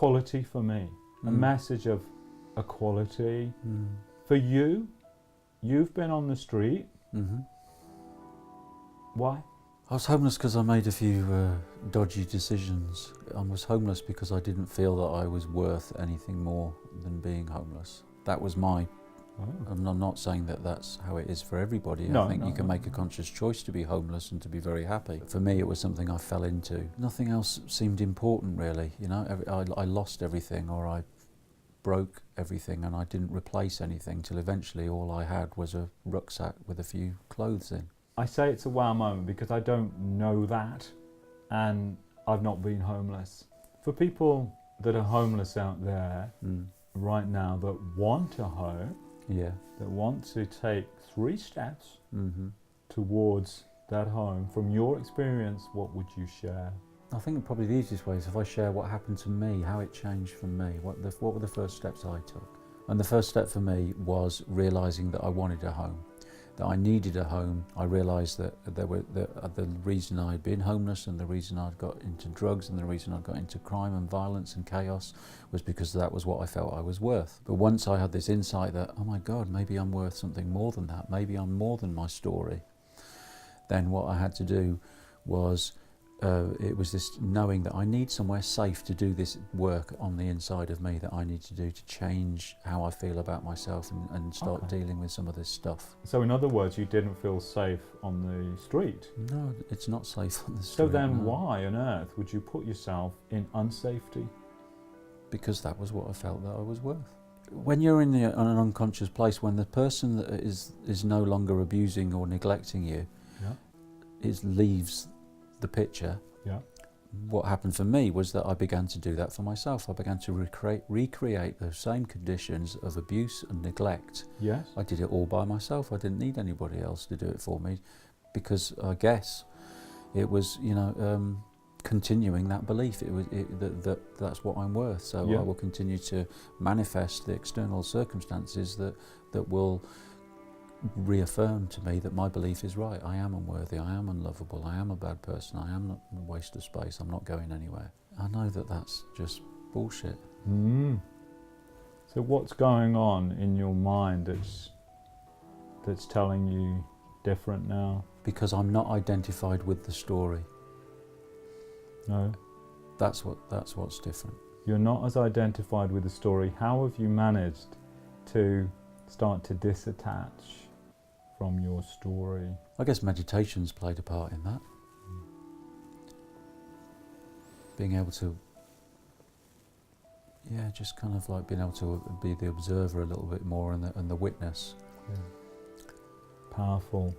equality for me, a message of equality. For you, you've been on the street. Why? I was homeless because I made a few dodgy decisions. I was homeless because I didn't feel that I was worth anything more than being homeless. That was my... I'm not saying that that's how it is for everybody. I think you can make a conscious choice to be homeless and to be very happy. For me, it was something I fell into. Nothing else seemed important, really. You know, I lost everything, or I broke everything, and I didn't replace anything till eventually all I had was a rucksack with a few clothes in. I say it's a wow moment because I don't know that, and I've not been homeless. For people that are homeless out there right now that want a home, that want to take 3 steps towards that home, from your experience, what would you share? I think probably the easiest way is if I share what happened to me, how it changed for me, what were the first steps I took. And the first step for me was realising that I wanted a home, that I needed a home. I realised that the reason I'd been homeless and the reason I'd got into drugs and the reason I got into crime and violence and chaos was because that was what I felt I was worth. But once I had this insight that, oh my God, maybe I'm worth something more than that, maybe I'm more than my story, then what I had to do was it was this knowing that I need somewhere safe to do this work on the inside of me that I need to do to change how I feel about myself and start dealing with some of this stuff. So in other words, you didn't feel safe on the street? No, it's not safe on the street. So then why on earth would you put yourself in unsafety? Because that was what I felt that I was worth. When you're in an unconscious place, when the person that is no longer abusing or neglecting you leaves the picture, what happened for me was that I began to do that for myself. I began to recreate those same conditions of abuse and neglect. Yes. I did it all by myself. I didn't need anybody else to do it for me, because I guess it was, you know, continuing that belief. That's what I'm worth. So I will continue to manifest the external circumstances that will reaffirm to me that my belief is right. I am unworthy, I am unlovable, I am a bad person, I am a waste of space, I'm not going anywhere. I know that that's just bullshit. So what's going on in your mind that's telling you different now? Because I'm not identified with the story. No? That's what's different. You're not as identified with the story. How have you managed to start to disattach from your story? I guess meditation's played a part in that. Being able to, just kind of like being able to be the observer a little bit more and the witness. Powerful.